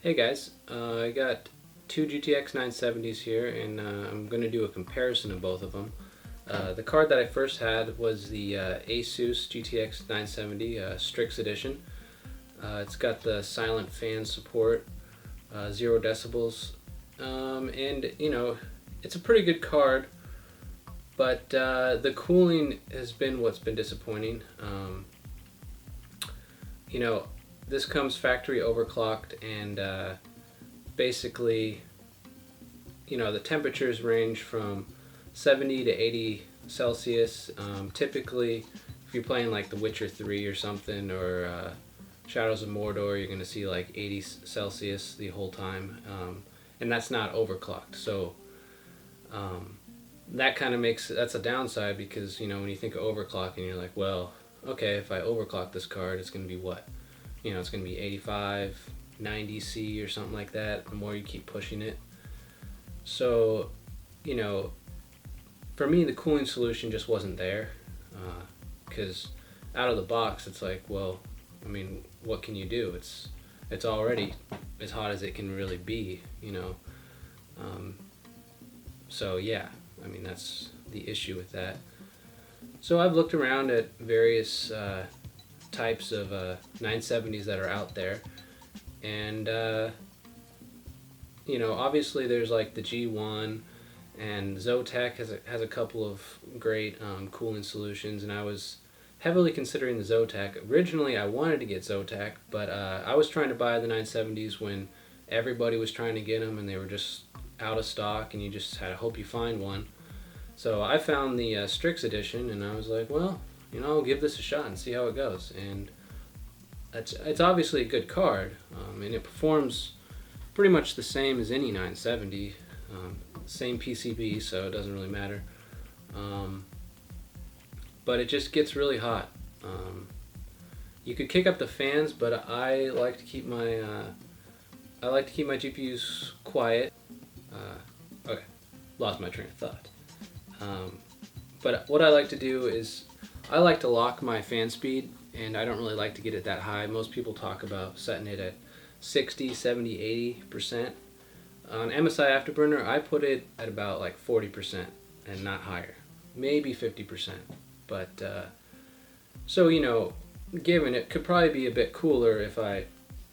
Hey guys, I got two GTX 970s here, and I'm going to do a comparison of both of them. The card that I first had was the Asus GTX 970 Strix Edition. It's got the silent fan support, 0 decibels, and it's a pretty good card, but the cooling has been what's been disappointing. You know, this comes factory overclocked, and basically, the temperatures range from 70 to 80 Celsius. Typically, if you're playing like The Witcher 3 or something, or Shadows of Mordor, you're going to see like 80 Celsius the whole time, and that's not overclocked. So that kind of that's a downside, because when you think of overclocking, you're like, well, okay, if I overclock this card, it's going to be what? It's going to be 85, 90 C or something like that, the more you keep pushing it. So, for me, the cooling solution just wasn't there, because out of the box, it's like, well, I mean, what can you do? It's already as hot as it can really be, So yeah, I mean, that's the issue with that. So I've looked around at various types of 970s that are out there, and obviously there's like the G1, and Zotac has a couple of great cooling solutions, and I was heavily considering the Zotac. Originally I wanted to get Zotac, but I was trying to buy the 970s when everybody was trying to get them, and they were just out of stock, and you just had to hope you find one. So I found the Strix edition, and I was like, well, I'll give this a shot and see how it goes. And it's obviously a good card, and it performs pretty much the same as any 970, same PCB, so it doesn't really matter. But it just gets really hot. You could kick up the fans, but I like to keep my GPUs quiet. Okay, lost my train of thought. But what I like to do is I like to lock my fan speed, and I don't really like to get it that high. Most people talk about setting it at 60, 70, 80%. On MSI Afterburner, I put it at about like 40% and not higher. Maybe 50%. But, given it could probably be a bit cooler if I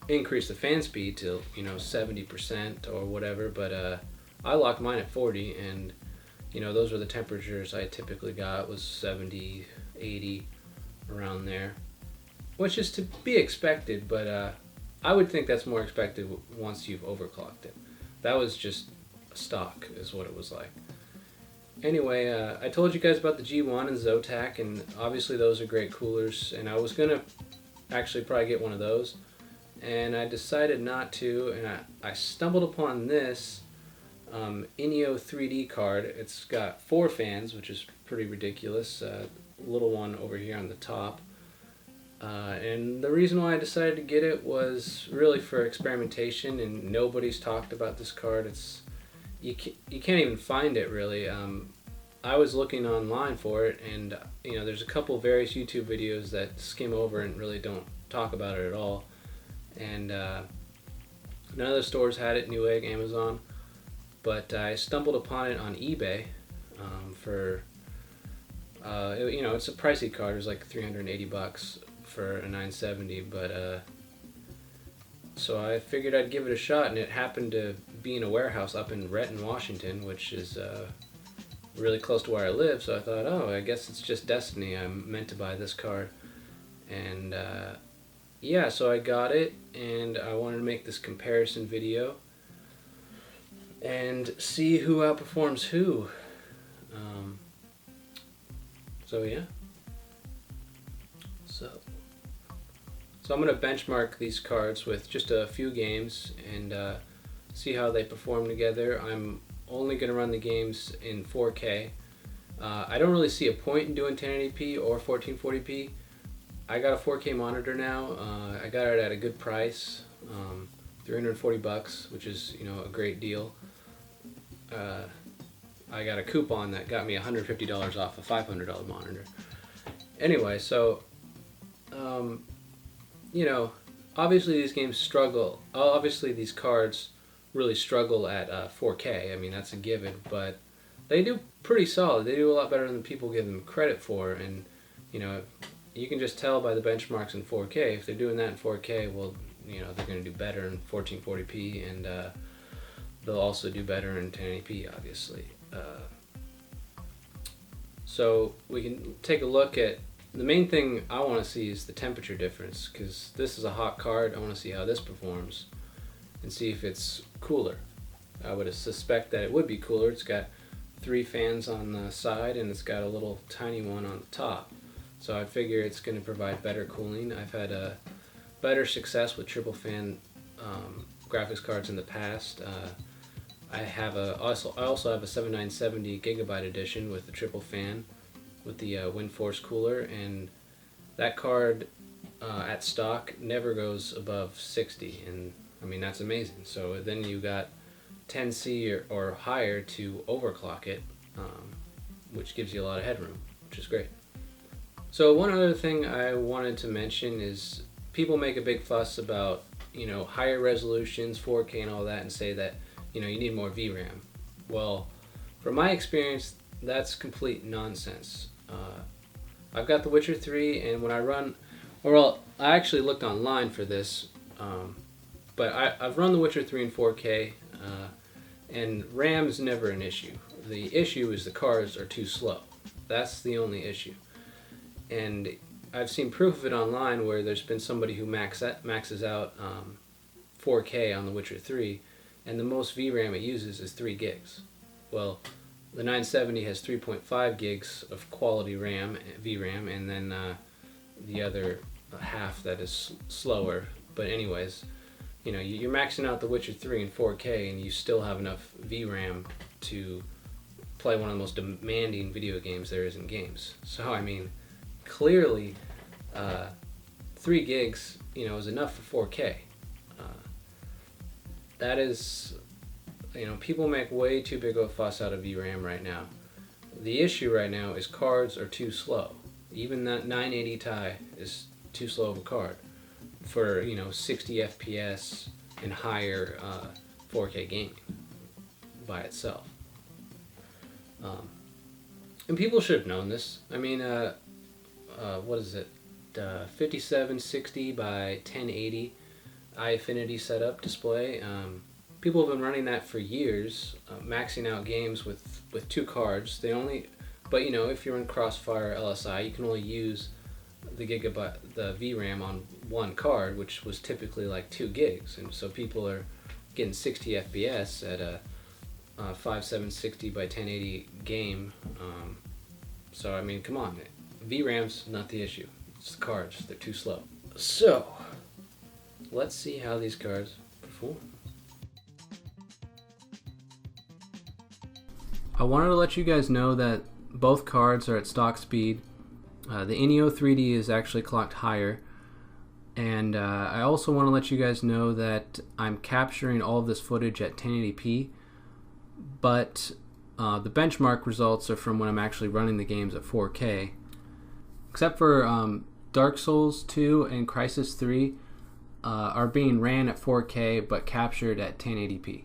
increase the fan speed to, 70% or whatever, but I lock mine at 40, and those were the temperatures I typically got, was 70, 80, around there, which is to be expected, but I would think that's more expected once you've overclocked it. That was just stock, is what it was like. Anyway, I told you guys about the G1 and Zotac, and obviously those are great coolers, and I was going to actually probably get one of those, and I decided not to, and I stumbled upon this Inno 3D card. It's got 4 fans, which is pretty ridiculous. Little one over here on the top. And the reason why I decided to get it was really for experimentation, and nobody's talked about this card. You can't even find it, really. I was looking online for it, and there's a couple various YouTube videos that skim over and really don't talk about it at all. And none of the stores had it, Newegg, Amazon. But I stumbled upon it on eBay for, it's a pricey card. It was like $380 for a 970, but so I figured I'd give it a shot, and it happened to be in a warehouse up in Renton, Washington, which is really close to where I live, so I thought, oh, I guess it's just destiny. I'm meant to buy this card. And yeah, so I got it, and I wanted to make this comparison video and see who outperforms who. So yeah. So I'm going to benchmark these cards with just a few games and see how they perform together. I'm only going to run the games in 4K. I don't really see a point in doing 1080p or 1440p. I got a 4K monitor now. I got it at a good price, $340, which is a great deal. I got a coupon that got me $150 off a $500 monitor. Anyway, so obviously these games struggle. Obviously these cards really struggle at 4K. I mean, that's a given, but they do pretty solid. They do a lot better than people give them credit for, and you know, you can just tell by the benchmarks in 4K. If they're doing that in 4K, well, you know, they're going to do better in 1440p, and they'll also do better in 1080p, obviously. So we can take a look at the main thing I want to see is the temperature difference, because this is a hot card. I want to see how this performs and see if it's cooler. I would suspect that it would be cooler. It's got 3 fans on the side and it's got a little tiny one on the top. So I figure it's going to provide better cooling. I've had a better success with triple fan graphics cards in the past. I also have a 7970 gigabyte edition with the triple fan with the WindForce cooler, and that card at stock never goes above 60, and I mean that's amazing. So then you got 10C or higher to overclock it, which gives you a lot of headroom, which is great. So one other thing I wanted to mention is people make a big fuss about, you know, higher resolutions, 4K and all that, and say that, you know, you need more VRAM. Well, from my experience, that's complete nonsense. I've got The Witcher 3, and when I run, well, I actually looked online for this, but I've run The Witcher 3 in 4K, and RAM's never an issue. The issue is the cards are too slow. That's the only issue. And I've seen proof of it online where there's been somebody who maxes out 4K on The Witcher 3, and the most VRAM it uses is 3 gigs. Well, the 970 has 3.5 gigs of quality VRAM, and then the other half that is slower. But anyways, you know, you're maxing out The Witcher 3 in 4K, and you still have enough VRAM to play one of the most demanding video games there is in games. So I mean, clearly, 3 gigs, you know, is enough for 4K. That is, you know, people make way too big of a fuss out of VRAM right now. The issue right now is cards are too slow. Even that 980 Ti is too slow of a card for, you know, 60 FPS and higher 4K gaming by itself. And people should have known this. I mean, what is it? 5760 by 1080 iAffinity setup display. People have been running that for years, maxing out games with 2 cards. But you know, if you're in Crossfire LSI, you can only use the VRAM on 1 card, which was typically like 2 gigs, and so people are getting 60 FPS at a 5760 by 1080 game. So I mean, come on, VRAM's not the issue. It's the cards; they're too slow. So let's see how these cards perform. I wanted to let you guys know that both cards are at stock speed. The Inno 3D is actually clocked higher, and I also want to let you guys know that I'm capturing all of this footage at 1080p, but the benchmark results are from when I'm actually running the games at 4K. Except for Dark Souls 2 and Crysis 3 are being ran at 4K but captured at 1080p.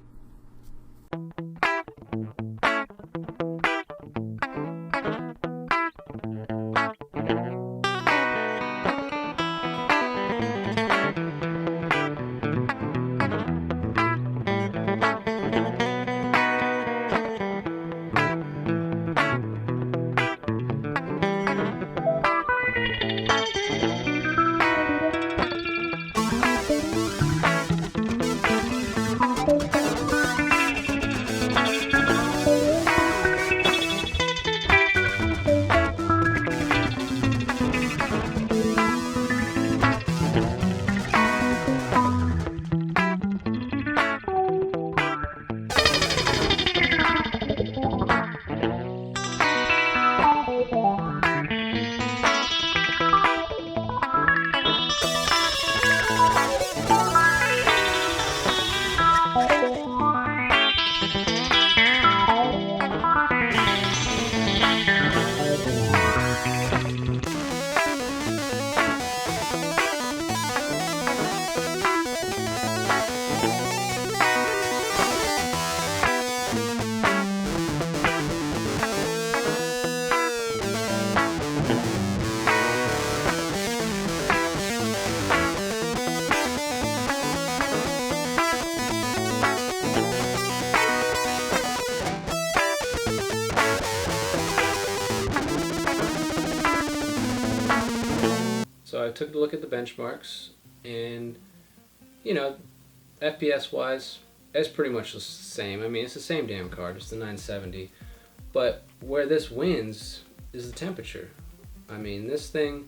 took a look at the benchmarks, and you know, FPS wise, it's pretty much the same. I mean, it's the same damn card. It's the 970, but where this wins is the temperature. I mean, this thing,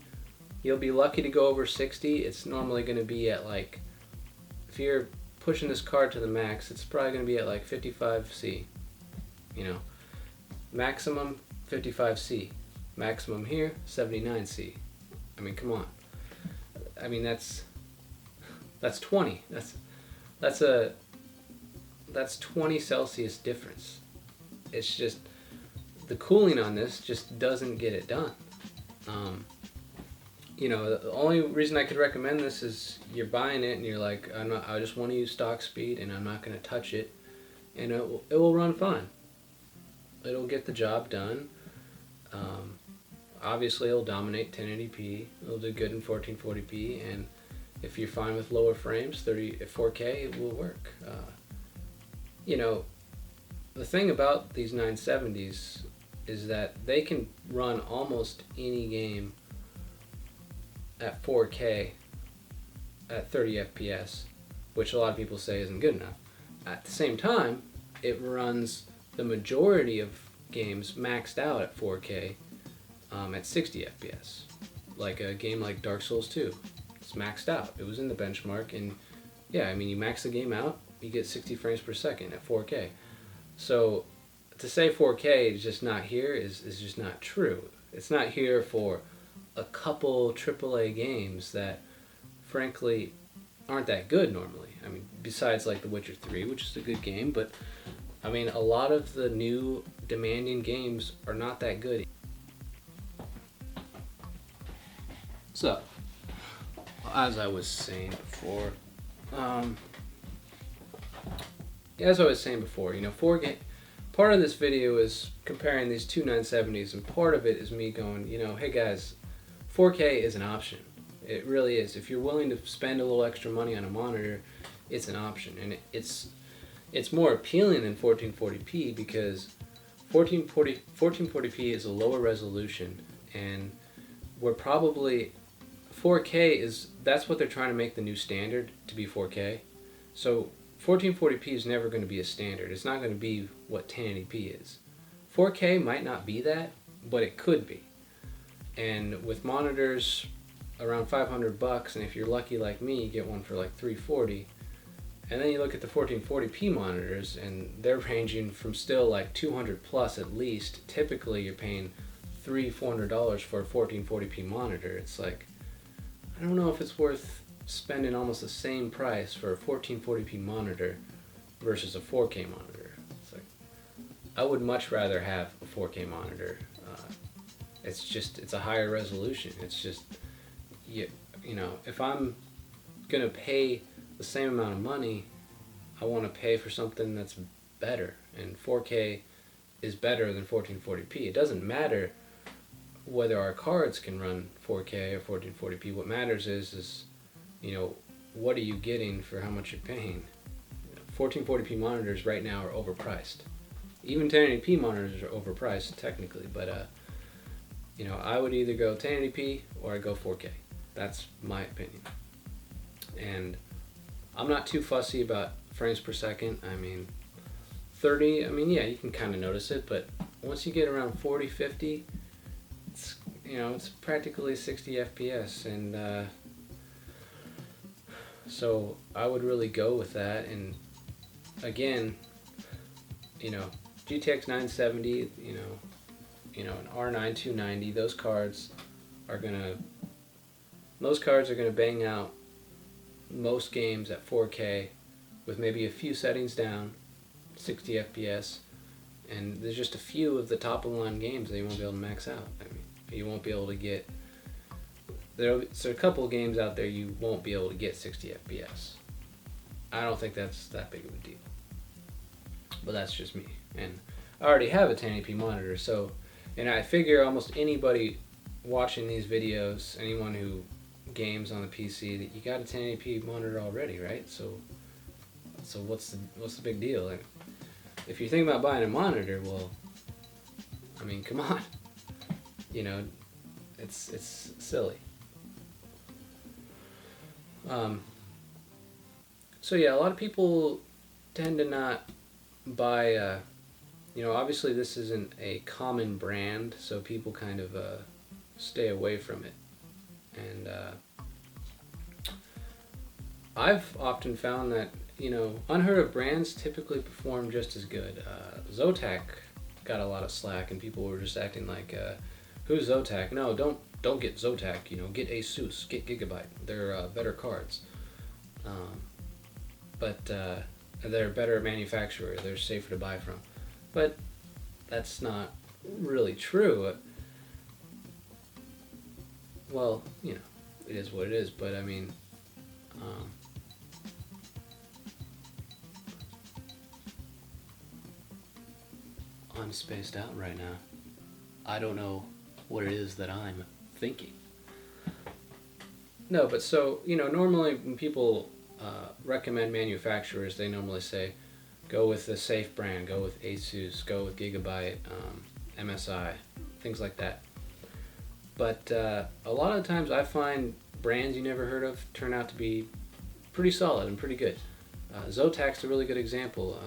you'll be lucky to go over 60. It's normally going to be at like, if you're pushing this card to the max, it's probably going to be at like 55C. You know, maximum 55C. Maximum here, 79C. I mean, come on. I mean, that's 20. That's 20 Celsius difference. It's just, the cooling on this just doesn't get it done. You know, the only reason I could recommend this is you're buying it and you're like, I just want to use stock speed and I'm not going to touch it, and it will run fine. It'll get the job done. Obviously, it'll dominate 1080p. It'll do good in 1440p, and if you're fine with lower frames, 4K, it will work. You know, the thing about these 970s is that they can run almost any game at 4K at 30 FPS, which a lot of people say isn't good enough. At the same time, it runs the majority of games maxed out at 4K at 60 FPS. Like a game like Dark Souls 2. It's maxed out. It was in the benchmark, and yeah, I mean, you max the game out, you get 60 frames per second at 4K. So to say 4K is just not here is just not true. It's not here for a couple AAA games that frankly aren't that good normally. I mean, besides like The Witcher 3, which is a good game, but I mean, a lot of the new demanding games are not that good. So, as I was saying before, you know, part of this video is comparing these two 970s, and part of it is me going, you know, hey guys, 4K is an option. It really is. If you're willing to spend a little extra money on a monitor, it's an option, and it's more appealing than 1440p because 1440p is a lower resolution, and we're probably 4K that's what they're trying to make the new standard, to be 4K. So 1440p is never going to be a standard. It's not going to be what 1080p is. 4K might not be that, but it could be. And with monitors around $500, and if you're lucky like me, you get one for like $340. And then you look at the 1440p monitors, and they're ranging from still like 200 plus at least. Typically, you're paying $300-400 for a 1440p monitor. It's like, I don't know if it's worth spending almost the same price for a 1440p monitor versus a 4K monitor. It's like, I would much rather have a 4K monitor. It's a higher resolution. It's just, you know, if I'm gonna pay the same amount of money, I want to pay for something that's better, and 4K is better than 1440p. It doesn't matter whether our cards can run 4K or 1440p. What matters is you know, what are you getting for how much you're paying? 1440p monitors right now are overpriced. Even 1080p monitors are overpriced technically, but you know, I would either go 1080p or I go 4K. That's my opinion. And I'm not too fussy about frames per second. I mean, 30, I mean, yeah, you can kind of notice it, but once you get around 40, 50, it's, you know, it's practically 60 FPS, and so I would really go with that. And again, you know, GTX 970, you know, an R9 290, those cards are gonna bang out most games at 4K with maybe a few settings down, 60 FPS, and there's just a few of the top of the line games that you won't be able to max out. I mean, you won't be able to get, there's a couple of games out there you won't be able to get 60 FPS. I don't think that's that big of a deal, but that's just me. And I already have a 1080p monitor, so, and I figure almost anybody watching these videos, anyone who games on the PC, that you got a 1080p monitor already, right? So what's the big deal? Like, if you're thinking about buying a monitor, well, I mean, come on, you know, it's silly. Um, so yeah, a lot of people tend to not buy. Obviously this isn't a common brand, so people kind of stay away from it. And I've often found that unheard of brands typically perform just as good. Zotac got a lot of slack, and people were just acting like, "Who's Zotac? No, don't get Zotac. Get Asus, get Gigabyte. They're better cards, but they're a better manufacturer. They're safer to buy from." But that's not really true. Well, it is what it is. But I mean. Um, I'm spaced out right now. I don't know what it is that I'm thinking. No, but so, normally when people recommend manufacturers, they normally say, go with the safe brand, go with Asus, go with Gigabyte, MSI, things like that. But a lot of the times I find brands you never heard of turn out to be pretty solid and pretty good. Zotac's a really good example.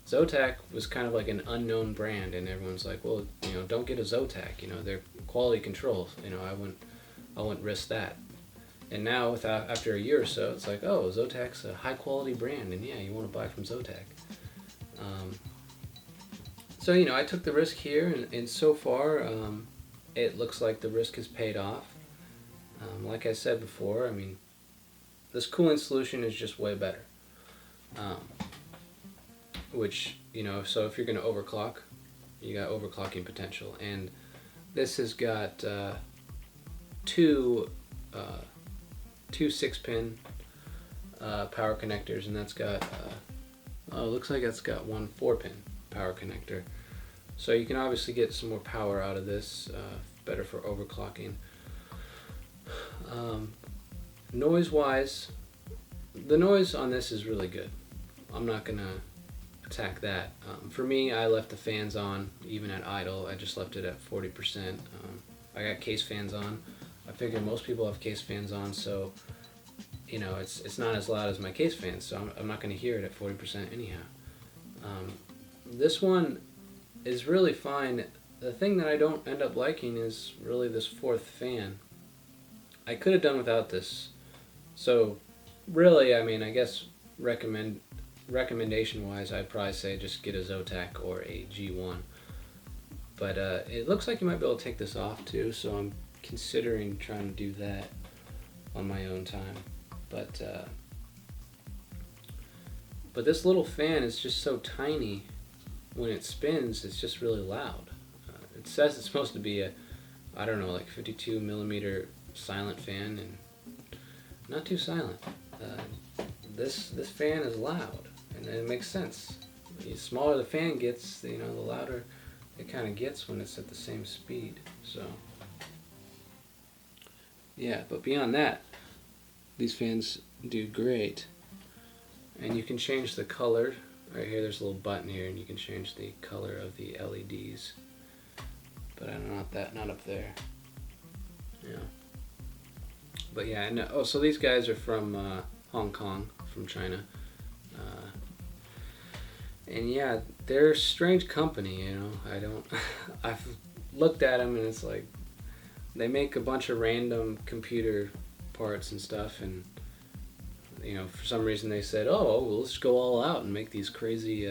Zotac was kind of like an unknown brand, and everyone's like, well, don't get a Zotac. They're quality control. I wouldn't risk that. And now, after a year or so, it's like, oh, Zotac's a high quality brand, and yeah, you want to buy from Zotac. So I took the risk here, and so far, it looks like the risk has paid off. Like I said before, I mean, this cooling solution is just way better. Which, so if you're going to overclock, you got overclocking potential. And this has got two 6-pin power connectors, and that's got, looks like it's got one 4-pin power connector. So you can obviously get some more power out of this, better for overclocking. Noise-wise, the noise on this is really good. I'm not going to attack that. For me, I left the fans on even at idle. I just left it at 40%. I got case fans on. I figure most people have case fans on, so it's not as loud as my case fans, so I'm not going to hear it at 40% anyhow. This one is really fine. The thing that I don't end up liking is really this fourth fan. I could have done without this. So really, I mean, I guess recommendation wise, I'd probably say just get a Zotac or a G1. But it looks like you might be able to take this off too, so I'm considering trying to do that on my own time. But this little fan is just so tiny. When it spins, it's just really loud. It says it's supposed to be a, I don't know, like 52 millimeter silent fan, and not too silent. This fan is loud, and it makes sense. The smaller the fan gets, the louder it kind of gets when it's at the same speed. So yeah, but beyond that, these fans do great. And you can change the color. Right here, there's a little button here, and you can change the color of the LEDs. But not up there. Yeah. But yeah, so these guys are from Hong Kong, from China. And yeah, they're a strange company, I've looked at them, and it's like, they make a bunch of random computer parts and stuff, and for some reason they said, oh, well, let's go all out and make these crazy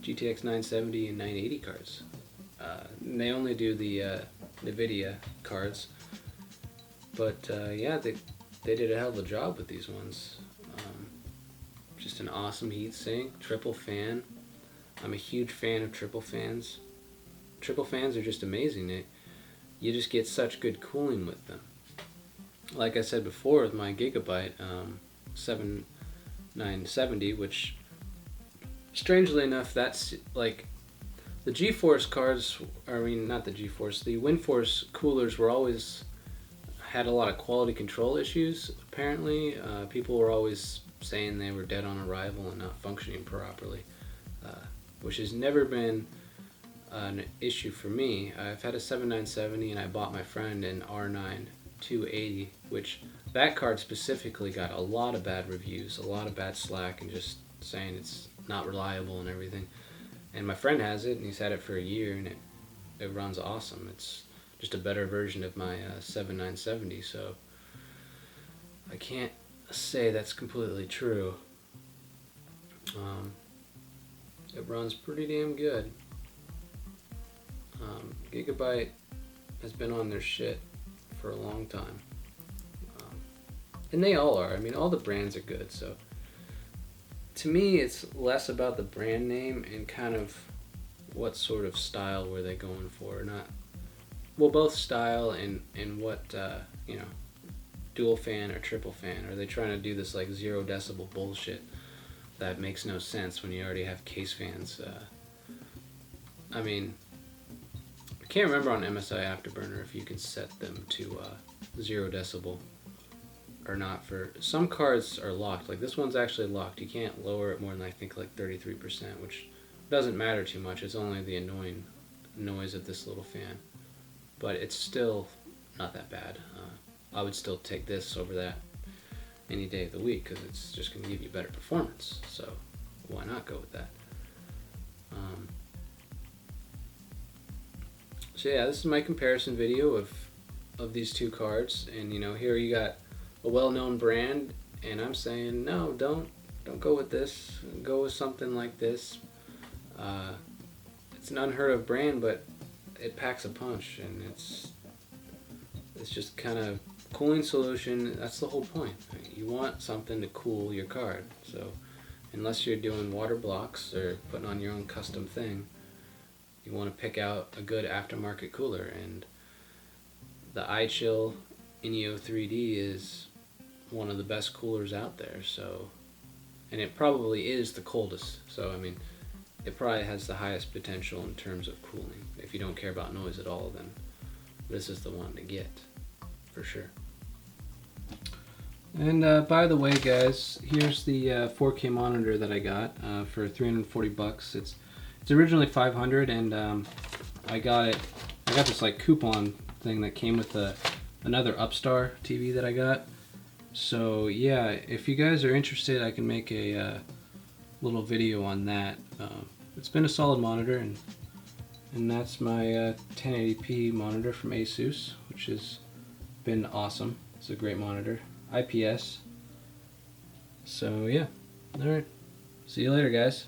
GTX 970 and 980 cards. And they only do the NVIDIA cards. But yeah, they did a hell of a job with these ones. Just an awesome heatsink, triple fan. I'm a huge fan of triple fans. Triple fans are just amazing. You just get such good cooling with them. Like I said before, with my Gigabyte 7970, which strangely enough, that's like the GeForce cards, not the GeForce, the WindForce coolers had a lot of quality control issues, apparently. People were always saying they were dead on arrival and not functioning properly, which has never been an issue for me. I've had a 7970, and I bought my friend an R9 280, which that card specifically got a lot of bad reviews, a lot of bad slack, and just saying it's not reliable and everything. And my friend has it, and he's had it for a year, and it runs awesome. It's just a better version of my 7970, so I can't say that's completely true. It runs pretty damn good. Gigabyte has been on their shit for a long time. And they all are. I mean, all the brands are good, so to me it's less about the brand name and kind of what sort of style were they going for. Not, well, both style and what, you know, dual fan or triple fan. Are they trying to do this like 0 decibel bullshit that makes no sense when you already have case fans? I mean, I can't remember on MSI Afterburner if you can set them to 0 decibel or not. For some cards are locked, like this one's actually locked. You can't lower it more than I think like 33%, which doesn't matter too much. It's only the annoying noise of this little fan, but it's still not that bad. I would still take this over that any day of the week because it's just going to give you better performance, so why not go with that? So yeah, this is my comparison video of these two cards, and you know, here you got a well-known brand, and I'm saying no, don't go with this. Go with something like this. It's an unheard of brand, but it packs a punch, and it's just kind of cooling solution. That's the whole point. You want something to cool your card. So unless you're doing water blocks or putting on your own custom thing, you want to pick out a good aftermarket cooler, and the iChill Inno 3D is one of the best coolers out there. So, and it probably is the coldest. So I mean, it probably has the highest potential in terms of cooling. If you don't care about noise at all, then this is the one to get for sure. And by the way, guys, here's the 4K monitor that I got for $340. It's originally $500, and I got this like coupon thing that came with another Upstar TV that I got. So yeah, if you guys are interested, I can make a little video on that. It's been a solid monitor, and that's my 1080p monitor from Asus, which has been awesome. It's a great monitor, IPS. So yeah, all right. See you later, guys.